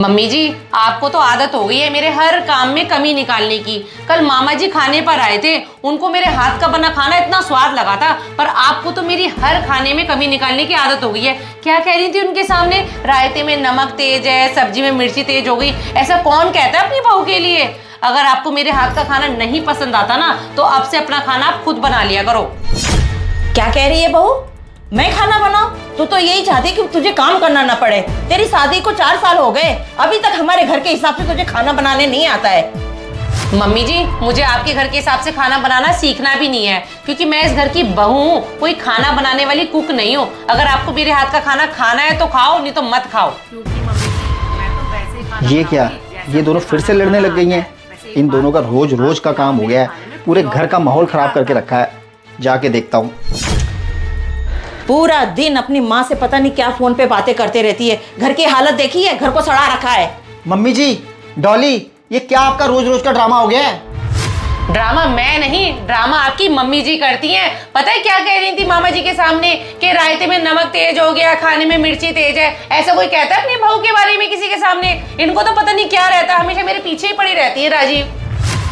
Mummy जी, आपको तो आदत हो गई है मेरे हर काम में कमी निकालने की। कल मामा जी खाने पर आए थे, उनको मेरे हाथ का बना खाना इतना स्वाद लगा था, पर आपको तो मेरी हर खाने में कमी निकालने की आदत हो गई है। क्या कह रही थी उनके सामने? रायते में नमक तेज है, सब्जी में मिर्ची तेज हो गई। ऐसा कौन कहता है अपनी बहू के लिए? अगर आपको मेरे हाथ का खाना नहीं पसंद आता ना, तो अब से अपना खाना आप खुद बना लिया करो। क्या कह रही है बहू? मैं खाना बनाऊं? तू तो यही चाहती कि तुझे काम करना ना पड़े। तेरी शादी को 4 साल हो गए, अभी तक हमारे घर के हिसाब से तुझे खाना बनाने नहीं आता है। मम्मी जी, मुझे आपके घर के हिसाब से खाना बनाना सीखना भी नहीं है, क्योंकि मैं इस घर की बहू हूँ, कोई खाना बनाने वाली कुक नहीं हूँ। अगर आपको मेरे हाथ का खाना खाना है तो खाओ, नहीं तो मत खाओ। ये क्या, ये दोनों फिर से लड़ने लग गई हैं? इन दोनों का रोज रोज का काम हो गया है, पूरे घर का माहौल खराब करके रखा है। जाके देखता हूँ। पूरा दिन अपनी माँ से पता नहीं क्या फोन पे बातें करते रहती है। घर की हालत देखी है? घर को सड़ा रखा है। मम्मी जी, डॉली, ये क्या आपका रोज रोज का ड्रामा हो गया है? ड्रामा मैं नहीं, ड्रामा आपकी मम्मी जी करती हैं। पता है क्या कह रही थी मामा जी के सामने? कि रायते में नमक तेज हो गया, खाने में मिर्ची तेज है। ऐसा कोई कहता है अपनी बहू के बारे में किसी के सामने? इनको तो पता नहीं क्या रहता, हमेशा मेरे पीछे ही पड़ी रहती है। राजीव,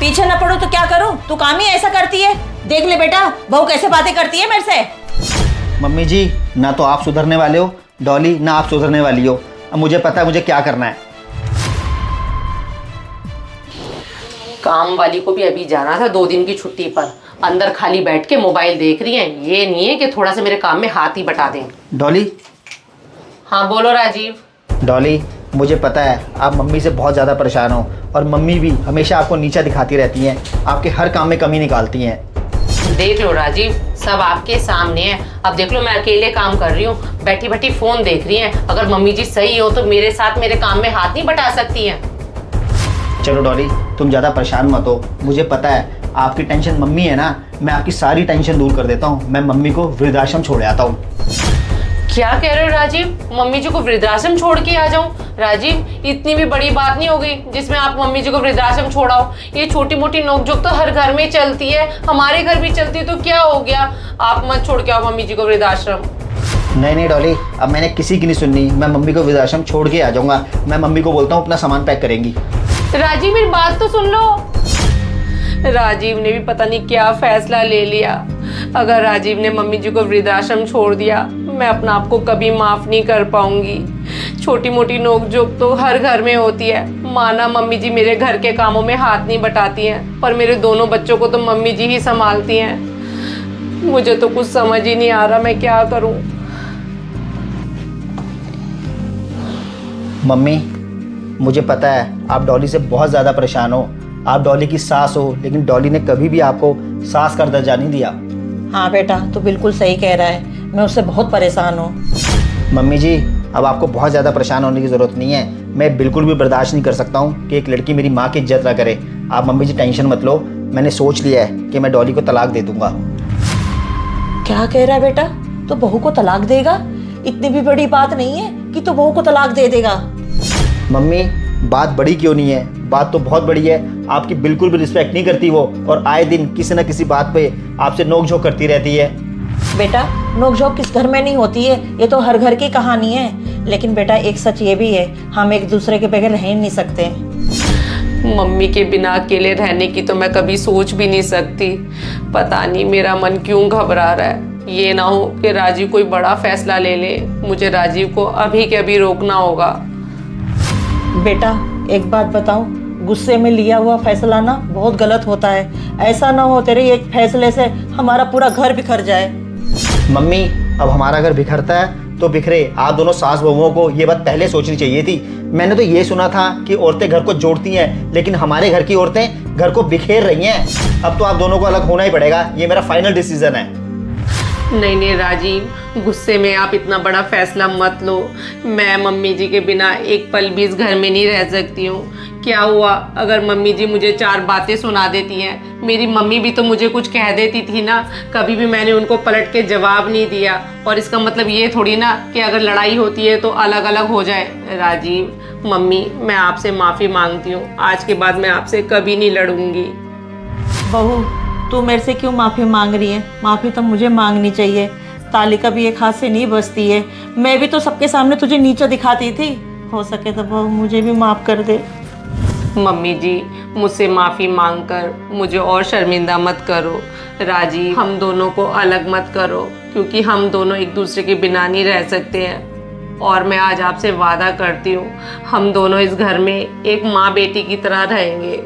पीछे न पड़ो तो क्या करूं? तू काम ही ऐसा करती है। देख ले बेटा, बहू कैसे बातें करती है मेरे से। मम्मी जी, ना तो आप सुधरने वाले हो डॉली, ना आप सुधरने वाली हो। अब मुझे पता है मुझे क्या करना है। काम वाली को भी अभी जाना था 2 दिन की छुट्टी पर, अंदर खाली बैठ के मोबाइल देख रही हैं। ये नहीं है कि थोड़ा सा मेरे काम में हाथ ही बटा दें। डॉली। हाँ बोलो राजीव। डॉली, मुझे पता है आप मम्मी से बहुत ज़्यादा परेशान हो, और मम्मी भी हमेशा आपको नीचा दिखाती रहती हैं, आपके हर काम में कमी निकालती हैं। देख लो राजीव, सब आपके सामने है। अब देख लो, मैं अकेले काम कर रही हूँ, बैठी बैठी फोन देख रही हैं। अगर मम्मी जी सही हो तो मेरे साथ मेरे काम में हाथ नहीं बटा सकती हैं। चलो डॉली, तुम ज़्यादा परेशान मत हो। मुझे पता है आपकी टेंशन मम्मी है ना, मैं आपकी सारी टेंशन दूर कर देता हूँ। मैं मम्मी को वृद्धाश्रम छोड़ आता हूँ। क्या कह रहे हो राजीव? मम्मी जी को वृद्धाश्रम छोड़ के आ जाऊं? राजीव, इतनी भी बड़ी बात नहीं हो गई जिसमें आप मम्मी जी को वृद्धाश्रम छोड़ाओ। ये छोटी मोटी नोकझोंक तो हर घर में चलती है, हमारे घर भी चलती है, तो क्या हो गया? आप मत छोड़ के आओ मम्मी जी को वृद्धाश्रम। नहीं नहीं डॉली, अब मैंने किसी की नहीं सुननी। मैं मम्मी को वृद्धाश्रम छोड़ के आ जाऊँगा। मैं मम्मी को बोलता हूँ अपना सामान पैक करेंगी। राजीव, मेरी बात तो सुन लो। राजीव ने भी पता नहीं क्या फैसला ले लिया। अगर राजीव ने मम्मी जी को वृद्धाश्रम छोड़ दिया, मैं अपना आप को कभी माफ नहीं कर पाऊंगी। छोटी मोटी नोकझोंक तो हर घर में होती है। माना मम्मी जी मेरे घर के कामों में हाथ नहीं बटाती हैं, पर मेरे दोनों बच्चों को तो मम्मी जी ही संभालती हैं। मुझे तो कुछ समझ ही नहीं आ रहा मैं क्या करूं। मम्मी, मुझे पता है आप डॉली से बहुत ज़्यादा परेशान हो। आप डॉली की सास हो, लेकिन डॉली ने कभी भी आपको सास का दर्जा नहीं दिया। हाँ बेटा, तू बिल्कुल सही कह रहा है। मैं उससे बहुत परेशान हूँ। मम्मी जी, अब आपको बहुत ज़्यादा परेशान होने की ज़रूरत नहीं है। मैं बिल्कुल भी बर्दाश्त नहीं कर सकता हूँ कि एक लड़की मेरी माँ की इज्जत ना करे। आप मम्मी जी टेंशन मत लो, मैंने सोच लिया है कि मैं डॉली को तलाक दे दूँगा। क्या कह रहा है बेटा? तो बहू को तलाक देगा? इतनी भी बड़ी बात नहीं है कि तू बहू को तलाक दे देगा। मम्मी, बात बड़ी क्यों नहीं है? बात तो बहुत बड़ी है। आपकी बिल्कुल भी रिस्पेक्ट नहीं करती वो, और आए दिन किसी न किसी बात पे आपसे नोक-झोंक करती रहती है। बेटा, नोक-झोंक किस घर में नहीं होती है? ये तो हर घर की कहानी है। लेकिन बेटा, एक सच ये भी है, हम एक दूसरे के बगैर रह नहीं सकते। मम्मी के बिना अकेले रहने की तो मैं कभी सोच भी नहीं सकती। पता नहीं मेरा मन क्यों घबरा रहा है। ये ना हो कि राजीव कोई बड़ा फैसला ले ले। मुझे राजीव को अभी के अभी रोकना होगा। बेटा, एक बात बताऊं, गुस्से में लिया हुआ फैसला ना बहुत गलत होता है। ऐसा ना हो तेरे एक फैसले से हमारा पूरा घर बिखर जाए। मम्मी, अब हमारा घर बिखरता है तो बिखरे। आप दोनों सास बहुओं को ये बात पहले सोचनी चाहिए थी। मैंने तो ये सुना था कि औरतें घर को जोड़ती हैं, लेकिन हमारे घर की औरतें घर को बिखेर रही हैं। अब तो आप दोनों को अलग होना ही पड़ेगा। ये मेरा फाइनल डिसीजन है। नहीं नहीं राजीव, गुस्से में आप इतना बड़ा फैसला मत लो। मैं मम्मी जी के बिना एक पल भी इस घर में नहीं रह सकती हूँ। क्या हुआ अगर मम्मी जी मुझे 4 बातें सुना देती हैं? मेरी मम्मी भी तो मुझे कुछ कह देती थी ना, कभी भी मैंने उनको पलट के जवाब नहीं दिया। और इसका मतलब ये थोड़ी ना कि अगर लड़ाई होती है तो अलग अलग हो जाए। राजीव, मम्मी, मैं आपसे माफ़ी मांगती हूँ। आज के बाद मैं आपसे कभी नहीं लड़ूंगी। बहू, तू मेरे से क्यों माफ़ी मांग रही है? माफ़ी तो मुझे मांगनी चाहिए। ताली का भी एक हाथ से नहीं बचती है। मैं भी तो सबके सामने तुझे नीचा दिखाती थी। हो सके तो बहू मुझे भी माफ़ कर दे। मम्मी जी, मुझसे माफ़ी मांगकर मुझे और शर्मिंदा मत करो। राजीव, हम दोनों को अलग मत करो, क्योंकि हम दोनों एक दूसरे के बिना नहीं रह सकते हैं। और मैं आज आपसे वादा करती हूँ, हम दोनों इस घर में एक माँ बेटी की तरह रहेंगे।